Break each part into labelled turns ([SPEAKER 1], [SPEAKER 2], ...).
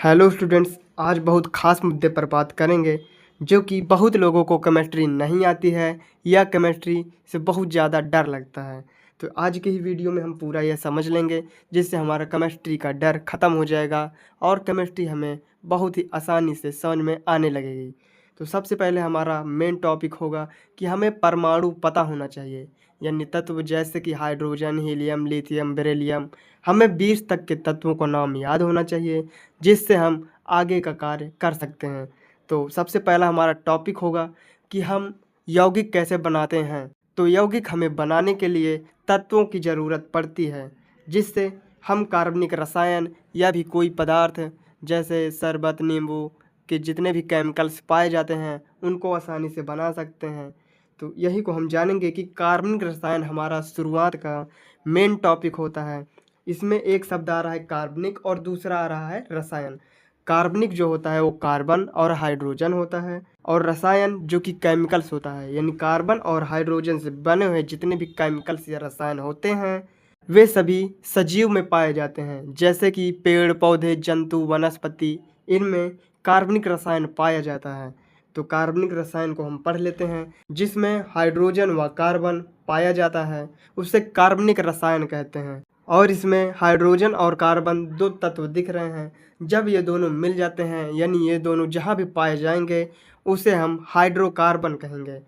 [SPEAKER 1] Hello students, आज बहुत ख़ास मुद्दे पर बात करेंगे जो कि बहुत लोगों को केमिस्ट्री नहीं आती है या केमिस्ट्री से बहुत ज़्यादा डर लगता है। तो आज की ही वीडियो में हम पूरा यह समझ लेंगे जिससे हमारा केमिस्ट्री का डर ख़त्म हो जाएगा और केमिस्ट्री हमें बहुत ही आसानी से समझ में आने लगेगी। तो सबसे पहले हमारा मेन टॉपिक होगा कि हमें परमाणु पता होना चाहिए, यानी तत्व जैसे कि हाइड्रोजन, हीलियम, लिथियम, बेरिलियम। हमें 20 तक के तत्वों का नाम याद होना चाहिए जिससे हम आगे का कार्य कर सकते हैं। तो सबसे पहला हमारा टॉपिक होगा कि हम यौगिक कैसे बनाते हैं। तो यौगिक हमें बनाने के लिए तत्वों की ज़रूरत पड़ती है जिससे हम कार्बनिक रसायन या भी कोई पदार्थ जैसे शरबत, नींबू के जितने भी केमिकल्स पाए जाते हैं उनको आसानी से बना सकते हैं। तो यही को हम जानेंगे कि कार्बनिक रसायन हमारा शुरुआत का मेन टॉपिक होता है। इसमें एक शब्द आ रहा है कार्बनिक और दूसरा आ रहा है रसायन। कार्बनिक जो होता है वो कार्बन और हाइड्रोजन होता है, और रसायन जो कि केमिकल्स होता है, यानी कार्बन और हाइड्रोजन से बने हुए जितने भी केमिकल्स या रसायन होते हैं वे सभी सजीव में पाए जाते हैं, जैसे कि पेड़ पौधे, जंतु, वनस्पति, इनमें कार्बनिक रसायन पाया जाता है। तो कार्बनिक रसायन को हम पढ़ लेते हैं। जिसमें हाइड्रोजन व कार्बन पाया जाता है उसे कार्बनिक रसायन कहते हैं। और इसमें हाइड्रोजन और कार्बन दो तत्व दिख रहे हैं। जब ये दोनों मिल जाते हैं, यानी ये दोनों जहाँ भी पाए जाएंगे उसे हम हाइड्रोकार्बन कहेंगे।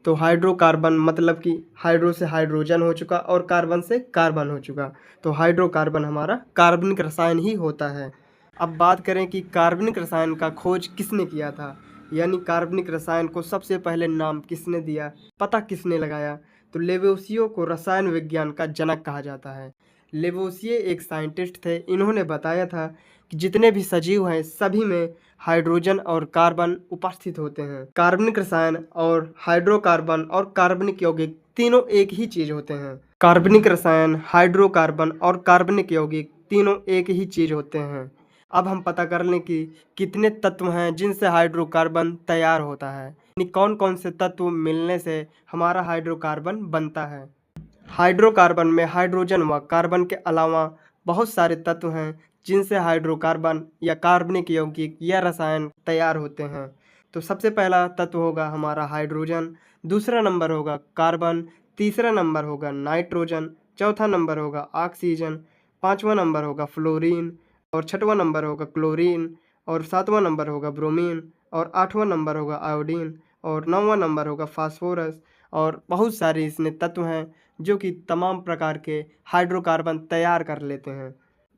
[SPEAKER 1] तो हाइड्रोकार्बन मतलब कि हाइड्रो से हाइड्रोजन हो चुका और कार्बन से कार्बन हो चुका। तो हाइड्रोकार्बन हमारा कार्बनिक रसायन ही होता है। अब बात करें कि कार्बनिक रसायन का खोज किसने किया था, यानी कार्बनिक रसायन को सबसे पहले नाम किसने दिया, पता किसने लगाया। तो लेवोसियो को रसायन विज्ञान का जनक कहा जाता है। लेवोसिये एक साइंटिस्ट थे। इन्होंने बताया था कि जितने भी सजीव हैं सभी में हाइड्रोजन और कार्बन उपस्थित होते हैं। कार्बनिक रसायन और हाइड्रोकार्बन और कार्बनिक यौगिक तीनों एक ही चीज होते हैं। कार्बनिक रसायन, हाइड्रोकार्बन और कार्बनिक यौगिक तीनों एक ही चीज होते हैं। अब हम पता कर लें कि कितने तत्व हैं जिनसे हाइड्रोकार्बन तैयार होता है, यानी कौन कौन से तत्व मिलने से हमारा हाइड्रोकार्बन बनता है। हाइड्रोकार्बन में हाइड्रोजन व कार्बन के अलावा बहुत सारे तत्व हैं जिनसे हाइड्रोकार्बन या कार्बनिक यौगिक या रसायन तैयार होते हैं। तो सबसे पहला तत्व होगा हमारा हाइड्रोजन, दूसरा नंबर होगा कार्बन, तीसरा नंबर होगा नाइट्रोजन, चौथा नंबर होगा ऑक्सीजन, पांचवा नंबर होगा फ्लोरीन, और छठवां नंबर होगा क्लोरीन, और सातवां नंबर होगा ब्रोमीन, और आठवां नंबर होगा आयोडीन, और नौवां नंबर होगा फास्फोरस। और बहुत सारे इसमें तत्व हैं जो कि तमाम प्रकार के हाइड्रोकार्बन तैयार कर लेते हैं।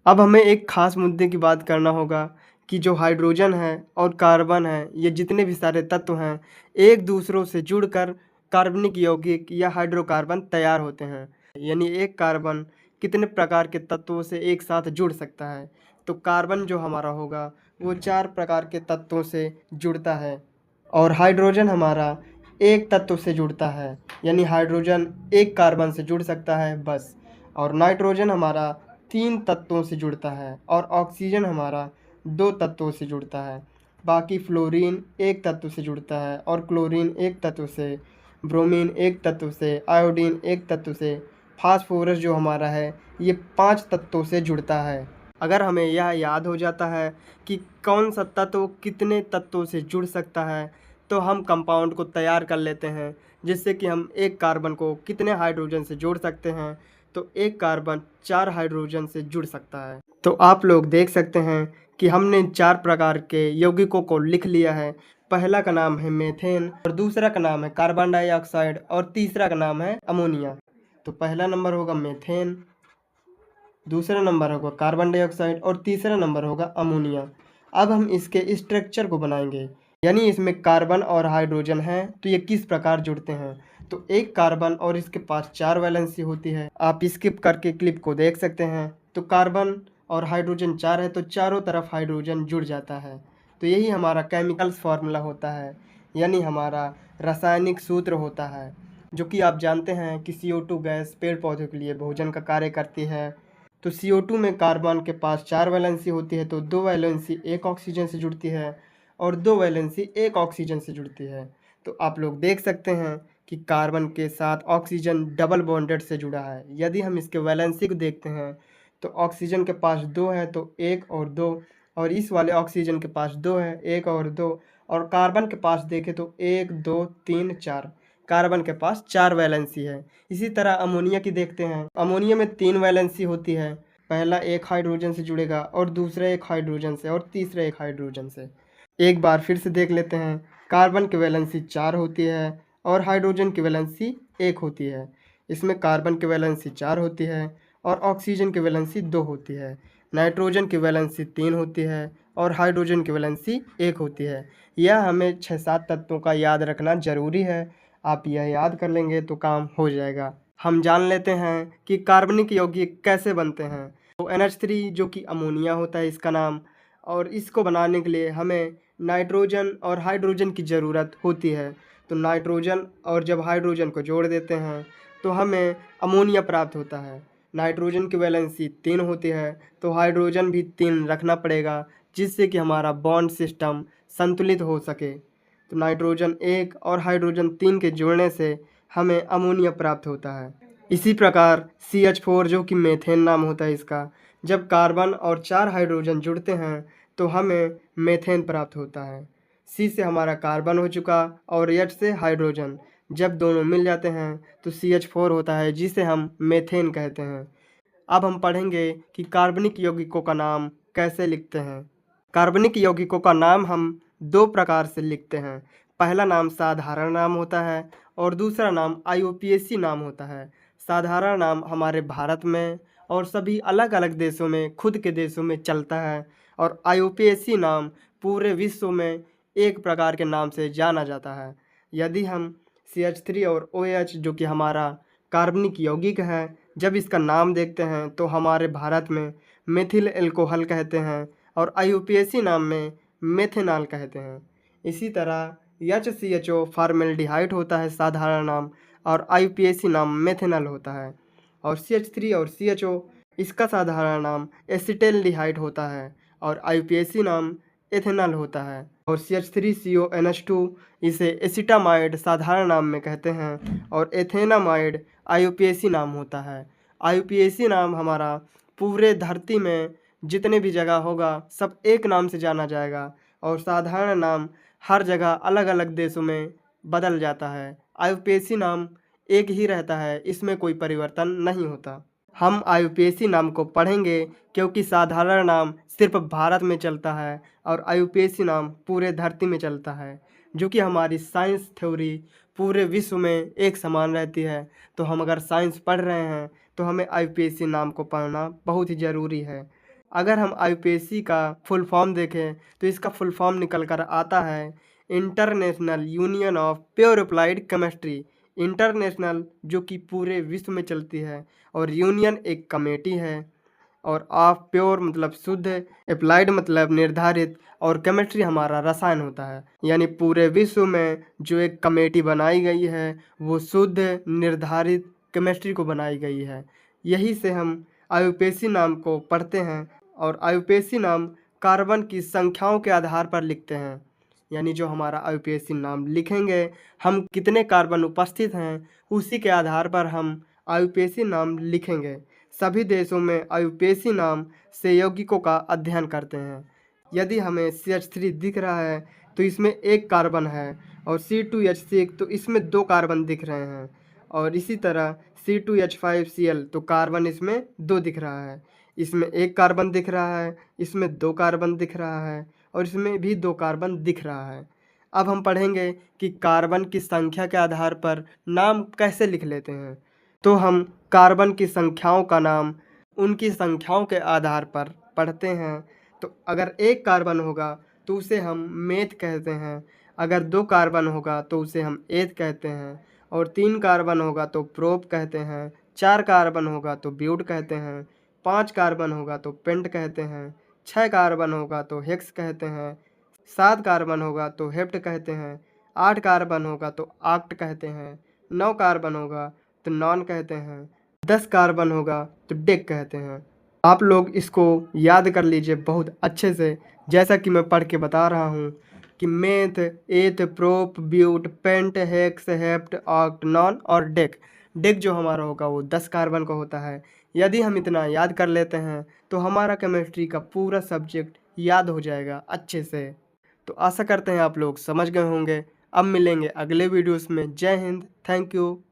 [SPEAKER 1] अब हमें एक खास मुद्दे की बात करना होगा कि जो हाइड्रोजन है और कार्बन है, ये जितने भी सारे तत्व हैं एक दूसरों से जुड़कर कार्बनिक यौगिक या हाइड्रोकार्बन तैयार होते हैं। यानी एक कार्बन कितने प्रकार के तत्वों से एक साथ जुड़ सकता है। तो कार्बन जो हमारा होगा वो 4 प्रकार के तत्वों से जुड़ता है, और हाइड्रोजन हमारा एक तत्व से जुड़ता है, यानी हाइड्रोजन एक कार्बन से जुड़ सकता है बस। और नाइट्रोजन हमारा 3 तत्वों से जुड़ता है, और ऑक्सीजन हमारा 2 तत्वों से जुड़ता है। बाकी फ्लोरीन एक तत्व से जुड़ता है, और क्लोरीन एक तत्व से, ब्रोमीन एक तत्व से, आयोडीन एक तत्व से, फास्फोरस जो हमारा है ये 5 तत्वों से जुड़ता है। अगर हमें यह याद हो जाता है कि कौन सा तत्व कितने तत्वों से जुड़ सकता है तो हम कंपाउंड को तैयार कर लेते हैं, जिससे कि हम एक कार्बन को कितने हाइड्रोजन से जोड़ सकते हैं। तो एक कार्बन 4 हाइड्रोजन से जुड़ सकता है। तो आप लोग देख सकते हैं कि हमने 4 प्रकार के यौगिकों को लिख लिया है। पहला का नाम है मीथेन, और दूसरा का नाम है कार्बन डाइऑक्साइड, और तीसरा का नाम है अमोनिया। तो पहला नंबर होगा मीथेन, दूसरा नंबर होगा कार्बन डाइऑक्साइड, और तीसरा नंबर होगा अमोनिया। अब हम इसके स्ट्रक्चर को बनाएंगे, यानी इसमें कार्बन और हाइड्रोजन है तो ये किस प्रकार जुड़ते हैं। तो एक कार्बन और इसके पास 4 वैलेंसी होती है। आप स्किप करके क्लिप को देख सकते हैं। तो कार्बन और हाइड्रोजन 4 है तो चारों तरफ हाइड्रोजन जुड़ जाता है। तो यही हमारा केमिकल्स फार्मूला होता है, यानी हमारा रासायनिक सूत्र होता है, जो कि आप जानते हैं कि CO2 गैस पेड़ पौधों के लिए भोजन का कार्य करती है। तो CO2 में कार्बन के पास 4 वैलेंसी होती है, तो 2 वैलेंसी एक ऑक्सीजन से जुड़ती है और 2 वैलेंसी एक ऑक्सीजन से जुड़ती है। तो आप लोग देख सकते हैं कि कार्बन के साथ ऑक्सीजन डबल बॉन्डेड से जुड़ा है। यदि हम इसके वैलेंसी को देखते हैं तो ऑक्सीजन के पास 2 है तो 1 और 2 और इस वाले ऑक्सीजन के पास 2 है, 1 और 2। और कार्बन के पास देखें तो 1 2 3 4, कार्बन के पास 4 वैलेंसी है। इसी तरह अमोनिया की देखते हैं। अमोनिया में 3 वैलेंसी होती है। पहला एक हाइड्रोजन से जुड़ेगा और दूसरा एक हाइड्रोजन से और तीसरा एक हाइड्रोजन से। एक बार फिर से देख लेते हैं। कार्बन की वैलेंसी 4 होती है और हाइड्रोजन की वैलेंसी 1 होती है। इसमें कार्बन की वैलेंसी 4 होती है और ऑक्सीजन की वैलेंसी 2 होती है। नाइट्रोजन की वैलेंसी 3 होती है और हाइड्रोजन की वैलेंसी 1 होती है। यह हमें 6-7 तत्वों का याद रखना ज़रूरी है। आप यह याद कर लेंगे तो काम हो जाएगा। हम जान लेते हैं कि कार्बनिक यौगिक कैसे बनते हैं। तो NH3 जो कि अमोनिया होता है इसका नाम, और इसको बनाने के लिए हमें नाइट्रोजन और हाइड्रोजन की ज़रूरत होती है। तो नाइट्रोजन और जब हाइड्रोजन को जोड़ देते हैं तो हमें अमोनिया प्राप्त होता है। नाइट्रोजन की वैलेंसी 3 होती है तो हाइड्रोजन भी 3 रखना पड़ेगा, जिससे कि हमारा बॉन्ड सिस्टम संतुलित हो सके। तो नाइट्रोजन 1 और हाइड्रोजन 3 के जुड़ने से हमें अमोनिया प्राप्त होता है। इसी प्रकार CH4 जो कि मेथेन नाम होता है इसका, जब कार्बन और 4 हाइड्रोजन जुड़ते हैं तो हमें मेथेन प्राप्त होता है। C से हमारा कार्बन हो चुका और H से हाइड्रोजन, जब दोनों मिल जाते हैं तो CH4 होता है, जिसे हम मेथेन कहते हैं। अब हम पढ़ेंगे कि कार्बनिक यौगिकों का नाम कैसे लिखते हैं। कार्बनिक यौगिकों का नाम हम 2 प्रकार से लिखते हैं। पहला नाम साधारण नाम होता है और दूसरा नाम IUPAC नाम होता है। साधारण नाम हमारे भारत में और सभी अलग अलग देशों में, खुद के देशों में चलता है, और IUPAC नाम पूरे विश्व में एक प्रकार के नाम से जाना जाता है। यदि हम CH3 और OH जो कि हमारा कार्बनिक यौगिक है, जब इसका नाम देखते हैं तो हमारे भारत में मेथिल एल्कोहल कहते हैं और IUPAC नाम में मेथेनॉल कहते हैं। इसी तरह HCHO फॉर्मेल्डिहाइड होता है साधारण नाम, और IUPAC नाम मेथेनॉल होता है। और CH3 और CHO इसका साधारण नाम एसिटेल्डिहाइड होता है और IUPAC नाम एथेनॉल होता है। और CH3CONH2 इसे एसिटामाइड साधारण नाम में कहते हैं और एथेनामाइड IUPAC नाम होता है। IUPAC नाम हमारा पूरे धरती में जितने भी जगह होगा सब एक नाम से जाना जाएगा, और साधारण नाम हर जगह अलग अलग देशों में बदल जाता है। IUPAC नाम एक ही रहता है, इसमें कोई परिवर्तन नहीं होता। हम IUPAC नाम को पढ़ेंगे क्योंकि साधारण नाम सिर्फ भारत में चलता है और IUPAC नाम पूरे धरती में चलता है, जो कि हमारी साइंस थ्योरी पूरे विश्व में एक समान रहती है। तो हम अगर साइंस पढ़ रहे हैं तो हमें IUPAC नाम को पढ़ना बहुत ही ज़रूरी है। अगर हम IUPAC का फुल फॉर्म देखें तो इसका फुल फॉर्म निकल कर आता है international union of pure applied chemistry. International जो कि पूरे विश्व में चलती है, और यूनियन एक कमेटी है, और ऑफ प्योर मतलब शुद्ध, अप्लाइड मतलब निर्धारित, और केमिस्ट्री हमारा रसायन होता है। यानी पूरे विश्व में जो एक कमेटी बनाई गई है वो शुद्ध निर्धारित केमिस्ट्री को बनाई गई है। यही से हम IUPAC नाम को पढ़ते हैं, और IUPAC नाम कार्बन की संख्याओं के आधार पर लिखते हैं। यानी जो हमारा IUPAC नाम लिखेंगे, हम कितने कार्बन उपस्थित हैं उसी के आधार पर हम IUPAC नाम लिखेंगे। सभी देशों में IUPAC नाम से यौगिकों का अध्ययन करते हैं। यदि हमें CH3 दिख रहा है तो इसमें 1 कार्बन है, और C2H6 तो इसमें 2 कार्बन दिख रहे हैं, और इसी तरह C2H5Cl तो कार्बन इसमें 2 दिख रहा है। इसमें 1 कार्बन दिख रहा है, इसमें 2 कार्बन दिख रहा है, और इसमें भी 2 कार्बन दिख रहा है। अब हम पढ़ेंगे कि कार्बन की संख्या के आधार पर नाम कैसे लिख लेते हैं। तो हम कार्बन की संख्याओं का नाम उनकी संख्याओं के आधार पर पढ़ते हैं। तो अगर 1 कार्बन होगा तो उसे हम मेथ कहते हैं, अगर 2 कार्बन होगा तो उसे हम एथ कहते हैं, और 3 कार्बन होगा तो प्रोप कहते हैं, 4 कार्बन होगा तो ब्यूट कहते हैं, 5 कार्बन होगा तो पेंट कहते हैं, 6 कार्बन होगा तो हेक्स कहते हैं, 7 कार्बन होगा तो हेप्ट कहते हैं, 8 कार्बन होगा तो ऑक्ट कहते हैं, 9 कार्बन होगा तो नॉन कहते हैं, 10 कार्बन होगा तो डेक कहते हैं। आप लोग इसको याद कर लीजिए बहुत अच्छे से, जैसा कि मैं पढ़ के बता रहा हूँ कि meth, eth, prop, but, pent, hex, hept, oct, non और डेक। डेक जो हमारा होगा वो 10 कार्बन का होता है। यदि हम इतना याद कर लेते हैं तो हमारा केमिस्ट्री का पूरा सब्जेक्ट याद हो जाएगा अच्छे से। तो आशा करते हैं आप लोग समझ गए होंगे। अब मिलेंगे अगले वीडियोस में। जय हिंद, थैंक यू।